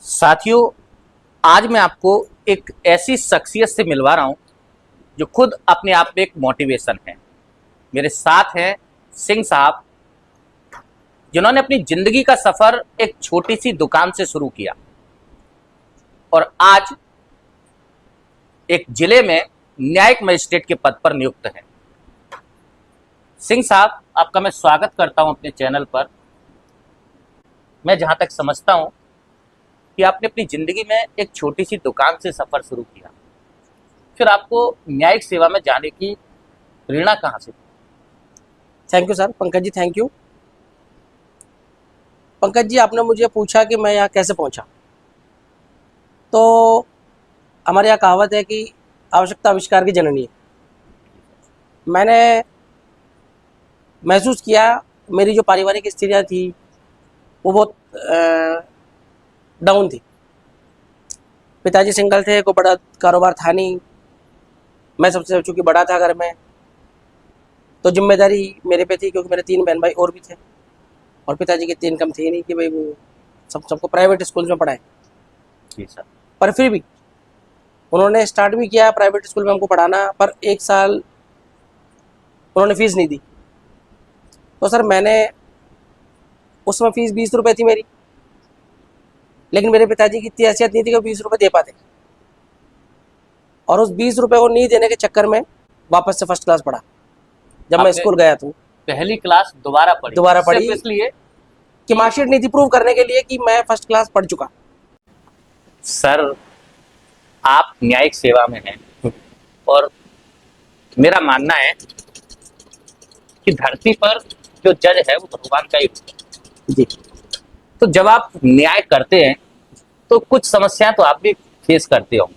साथियों, आज मैं आपको एक ऐसी शख्सियत से मिलवा रहा हूं जो खुद अपने आप में एक मोटिवेशन है। मेरे साथ हैं सिंह साहब, जिन्होंने अपनी जिंदगी का सफर एक छोटी सी दुकान से शुरू किया और आज एक जिले में न्यायिक मजिस्ट्रेट के पद पर नियुक्त हैं। सिंह साहब, आपका मैं स्वागत करता हूं अपने चैनल पर। मैं जहां तक समझता हूं कि आपने अपनी जिंदगी में एक छोटी सी दुकान से सफर शुरू किया, फिर आपको न्यायिक सेवा में जाने की प्रेरणा कहां से? Thank you sir. Pankaj ji, thank you. Pankaj ji, आपने मुझे पूछा कि मैं यहाँ कैसे पहुँचा। तो हमारे यहाँ कहावत है कि आवश्यकता आविष्कार की जननी है। मैंने महसूस किया मेरी जो पारिवारिक स्थितियाँ थी वो बहुत डाउन थी। पिताजी सिंगल थे, कोई बड़ा कारोबार था नहीं। मैं सबसे चूँकि बड़ा था घर में, तो जिम्मेदारी मेरे पे थी, क्योंकि मेरे 3 बहन भाई और भी थे और पिताजी की इतनी इनकम थी नहीं कि भाई वो सबको प्राइवेट स्कूल में पढ़ाए। जी सर। पर फिर भी उन्होंने स्टार्ट भी किया प्राइवेट स्कूल में हमको पढ़ाना, पर 1 साल उन्होंने फीस नहीं दी। तो सर मैंने उस समय फीस 20 रुपये थी मेरी, लेकिन मेरे पिताजी की इतनी हैसियत नहीं थी कि वो 20 रुपये दे पाते। और उस 20 रुपये को नहीं देने के चक्कर में वापस से फर्स्ट क्लास पढ़ा। जब मैं स्कूल गया तो पहली क्लास दोबारा पढ़ी सिर्फ इसलिए कि मार्कशीट नहीं थी प्रूव करने के लिए कि मैं फर्स्ट क्लास पढ़ चुका। सर, आप न्यायिक सेवा में हैं और मेरा मानना है कि धरती पर जो जज है वो भगवान का ही रूप है। जी। तो जब आप न्याय करते हैं तो कुछ समस्याएं तो आप भी फेस करते हो,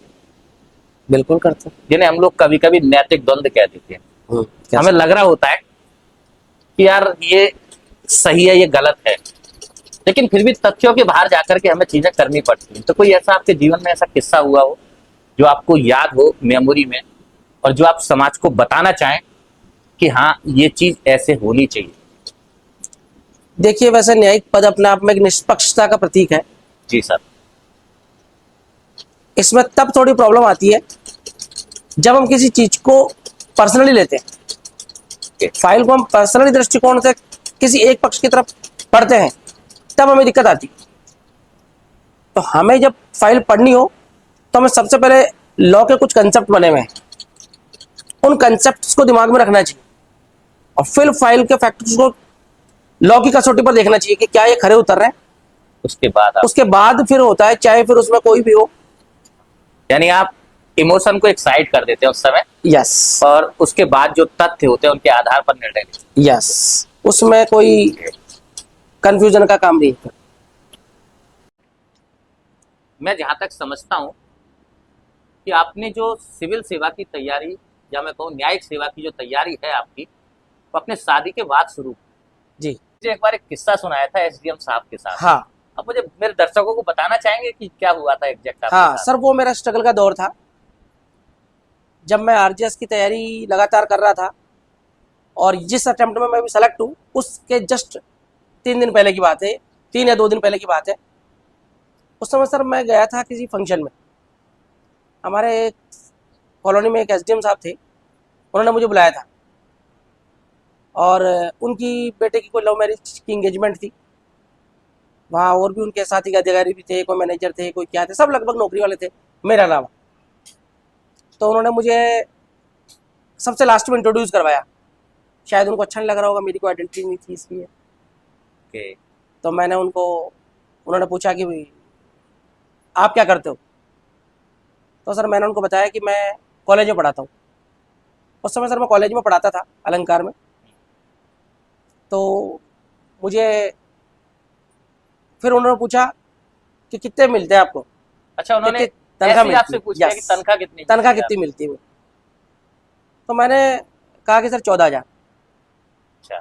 बिल्कुल करते। जिन्हें हम लोग कभी कभी नैतिक द्वंद्व कह देते हैं। हमें लग रहा होता है कि यार ये सही है, ये गलत है, लेकिन फिर भी तथ्यों के बाहर जाकर के हमें चीजें करनी पड़ती हैं। तो कोई ऐसा आपके जीवन में ऐसा किस्सा हुआ हो जो आपको याद हो मेमोरी में और जो आप समाज को बताना चाहें कि हाँ, ये चीज ऐसे होनी चाहिए? देखिए, वैसे न्यायिक पद अपने आप में एक निष्पक्षता का प्रतीक है। जी सर। इसमें तब थोड़ी प्रॉब्लम आती है जब हम किसी चीज को पर्सनली लेते हैं। फाइल को हम पर्सनली दृष्टिकोण से किसी एक पक्ष की तरफ पढ़ते हैं, तब हमें दिक्कत आती है। तो हमें जब फाइल पढ़नी हो तो हमें सबसे पहले लॉ के कुछ कंसेप्ट बने हुए हैं, उन कंसेप्ट्स को दिमाग में रखना चाहिए और फिर फाइल के फैक्टर्स को लॉ की कसौटी पर देखना चाहिए कि क्या ये खरे उतर रहे हैं। उसके बाद फिर होता है, चाहे फिर उसमें कोई भी हो। यानी आप इमोशन को एक साइड कर देते हैं उस समय। यस। और उसके बाद जो तथ्य होते हैं उनके आधार पर निर्णय लेते हैं। यस, उसमें कोई कंफ्यूजन का काम नहीं है। मैं जहां तक समझता हूं कि आपने जो सिविल सेवा की तैयारी या मैं कहूँ न्यायिक सेवा की जो तैयारी है आपकी, वो अपने शादी के बाद शुरू जी। मुझे एक बार एक किस्सा सुनाया था एसडीएम साहब के साथ। हाँ। अब मुझे मेरे दर्शकों को बताना चाहेंगे कि क्या हुआ था एग्जैक्ट आपके हाँ साथ? सर, वो मेरा स्ट्रगल का दौर था जब मैं आरजीएस की तैयारी लगातार कर रहा था और जिस अटेम्प्ट में मैं भी सेलेक्ट हूँ उसके जस्ट 3 दिन पहले की बात है, 3 या 2 दिन पहले की बात है। उस समय सर मैं गया था किसी फंक्शन में। हमारे कॉलोनी में एक एसडीएम साहब थे, उन्होंने मुझे बुलाया था और उनकी बेटे की कोई लव मैरिज की इंगेजमेंट थी। वहाँ और भी उनके साथी के अधिकारी भी थे, कोई मैनेजर थे, कोई क्या थे, सब लगभग नौकरी वाले थे मेरे अलावा। तो उन्होंने मुझे सबसे लास्ट में इंट्रोड्यूस करवाया। शायद उनको अच्छा नहीं लग रहा होगा, मेरी कोई आइडेंटिटी नहीं थी इसलिए। तो मैंने उन्होंने पूछा कि भाई आप क्या करते हो। तो सर मैंने उनको बताया कि मैं कॉलेज में पढ़ाता हूँ। उस समय सर मैं कॉलेज में पढ़ाता था अलंकार में। तो मुझे फिर उन्होंने पूछा कि कितने मिलते हैं आपको। अच्छा, उन्होंने तनख्वाह आपसे पूछा कि तनख्वाह कितनी मिलती है। तो मैंने कहा कि सर 14,000। अच्छा।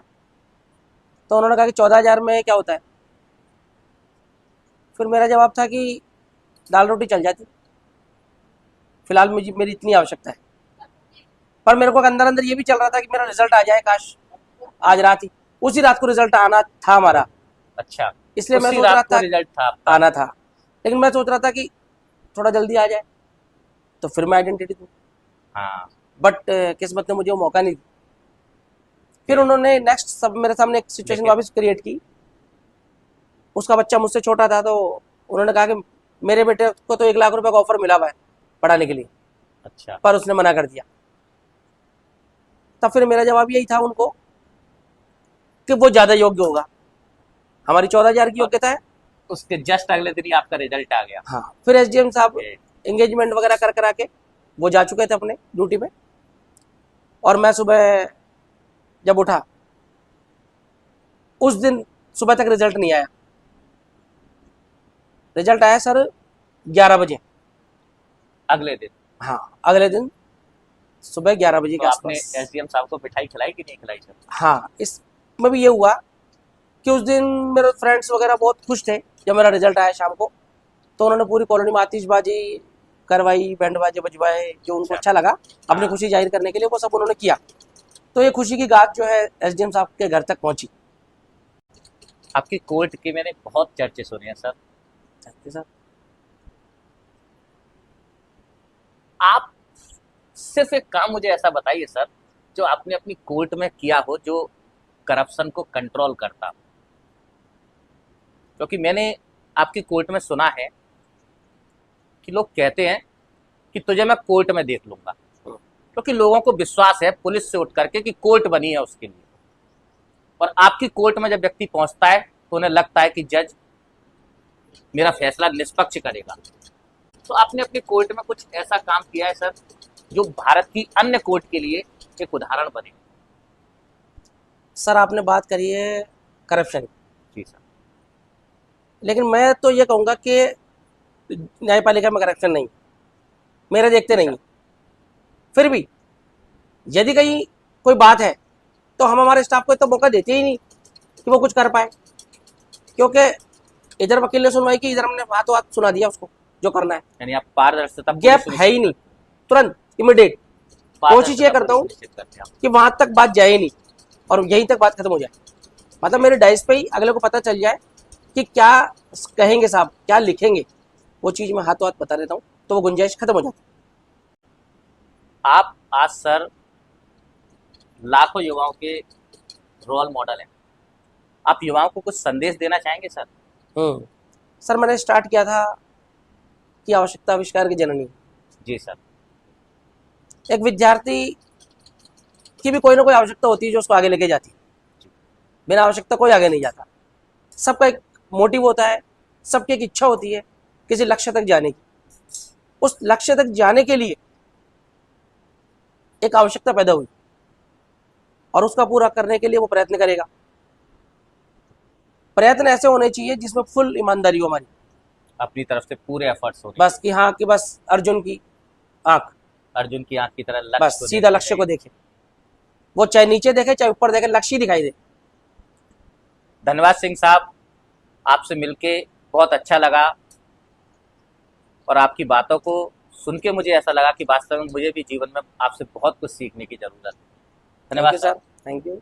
तो उन्होंने कहा कि 14,000 में क्या होता है। फिर मेरा जवाब था कि दाल रोटी चल जाती, फिलहाल मेरी इतनी आवश्यकता है। पर मेरे को अंदर अंदर ये भी चल रहा था कि मेरा रिजल्ट आ जाए, काश आज रात ही, उसी रात को रिजल्ट आना था हमारा। अच्छा, इसलिए मैं सोच रहा था रिजल्ट था आना था। लेकिन मैं सोच रहा था कि थोड़ा जल्दी आ जाए तो फिर मैं आइडेंटिटी दूँ, हाँ बट किस्मत ने मुझे वो मौका नहीं दिया। फिर उन्होंने नेक्स्ट सब मेरे सामने एक सिचुएशन लेकिन- वापस क्रिएट की। उसका बच्चा मुझसे छोटा था, तो उन्होंने कहा कि मेरे बेटे को तो 1 लाख रुपए का ऑफर मिला हुआ है पढ़ाने के लिए, अच्छा पर उसने मना कर दिया। तब फिर मेरा जवाब यही था उनको कि वो ज़्यादा योग्य होगा। हमारी 14,000 की योग्यता है। उसके जस्ट अगले दिन ही आपका रिजल्ट आ गया। हाँ, फिर एसडीएम साहब ये- एंगेजमेंट वगैरह कर करा के वो जा चुके थे अपने ड्यूटी में, और मैं सुबह जब उठा उस दिन सुबह तक रिजल्ट नहीं आया। रिजल्ट आया सर 11 बजे। अगले दिन हाँ, अगले दिन सुबह 11 बजे तो के आपने आसपास। एसडीएम साहब को मिठाई खिलाई कि नहीं खिलाई सर? हाँ, इसमें भी ये हुआ कि उस दिन मेरे फ्रेंड्स वगैरह बहुत खुश थे जब मेरा रिजल्ट आया शाम को। तो उन्होंने पूरी कॉलोनी में आतिशबाजी करवाई, बैंड बाजे बजवाए, जो उनको अच्छा लगा अपनी हाँ। खुशी जाहिर करने के लिए, वो सब उन्होंने किया। तो ये खुशी की बात जो है एसडीएम साहब के घर तक पहुंची। आपकी कोर्ट के मैंने बहुत चर्चे सुने हैं सर। सर आप सिर्फ एक काम मुझे ऐसा बताइए सर, जो आपने अपनी कोर्ट में किया हो, जो करप्शन को कंट्रोल करता हो। क्योंकि मैंने आपकी कोर्ट में सुना है कि लोग कहते हैं कि तुझे मैं कोर्ट में देख लूंगा, क्योंकि लोगों को विश्वास है पुलिस से उठ करके कि कोर्ट बनी है उसके लिए। और आपकी कोर्ट में जब व्यक्ति पहुंचता है तो उन्हें लगता है कि जज मेरा फैसला निष्पक्ष करेगा। तो आपने अपनी कोर्ट में कुछ ऐसा काम किया है सर जो भारत की अन्य कोर्ट के लिए एक उदाहरण बने? सर आपने बात करी है करप्शन, जी सर। लेकिन मैं तो ये कहूँगा कि न्यायपालिका में करप्शन नहीं, मेरे देखते नहीं है। फिर भी यदि कहीं कोई बात है तो हम हमारे स्टाफ को इतना मौका देते ही नहीं कि वो कुछ कर पाए, क्योंकि इधर वकील ने सुनवाई की, इधर हमने हाथों हाथ सुना दिया उसको जो करना है। यानी आप पारदर्शिता गैप है ही नहीं, तुरंत इमिडिएट कोशिश ये करता हूँ सुनिश्चित करते हैं आप। कि वहां तक बात जाए ही नहीं और यहीं तक बात खत्म हो जाए। मतलब मेरे डाइस पे ही अगले को पता चल जाए कि क्या कहेंगे साहब, क्या लिखेंगे, वो चीज मैं हाथों हाथ बता देता हूँ, तो वो गुंजाइश खत्म हो जाती है। आप आज सर लाखों युवाओं के रोल मॉडल हैं। आप युवाओं को कुछ संदेश देना चाहेंगे सर? सर मैंने स्टार्ट किया था कि आवश्यकता आविष्कार की जननी। जी सर। एक विद्यार्थी की भी कोई ना कोई आवश्यकता होती है जो उसको आगे लेके जाती है। बिना आवश्यकता कोई आगे नहीं जाता। सबका एक मोटिव होता है, सबकी एक इच्छा होती है किसी लक्ष्य तक जाने की। उस लक्ष्य तक जाने के लिए एक आवश्यकता पैदा हुई और उसका पूरा करने के लिए वो प्रयत्न करेगा। प्रयत्न ऐसे होने चाहिए जिसमें फुल ईमानदारी हो हमारी, अपनी तरफ से पूरे एफर्ट्स होने। बस कि हाँ कि बस अर्जुन की आंख, अर्जुन की आंख की तरह लक्ष्य बस को सीधा देखते लक्ष्य को रहिए। देखे, वो चाहे नीचे देखे चाहे ऊपर देखे, लक्ष्य ही दिखाई दे। धन्यवाद सिंह साहब, आपसे मिलके बहुत अच्छा लगा और आपकी बातों को सुन के मुझे ऐसा लगा कि वास्तव में मुझे भी जीवन में आपसे बहुत कुछ सीखने की जरूरत है। धन्यवाद thank you sir, thank you.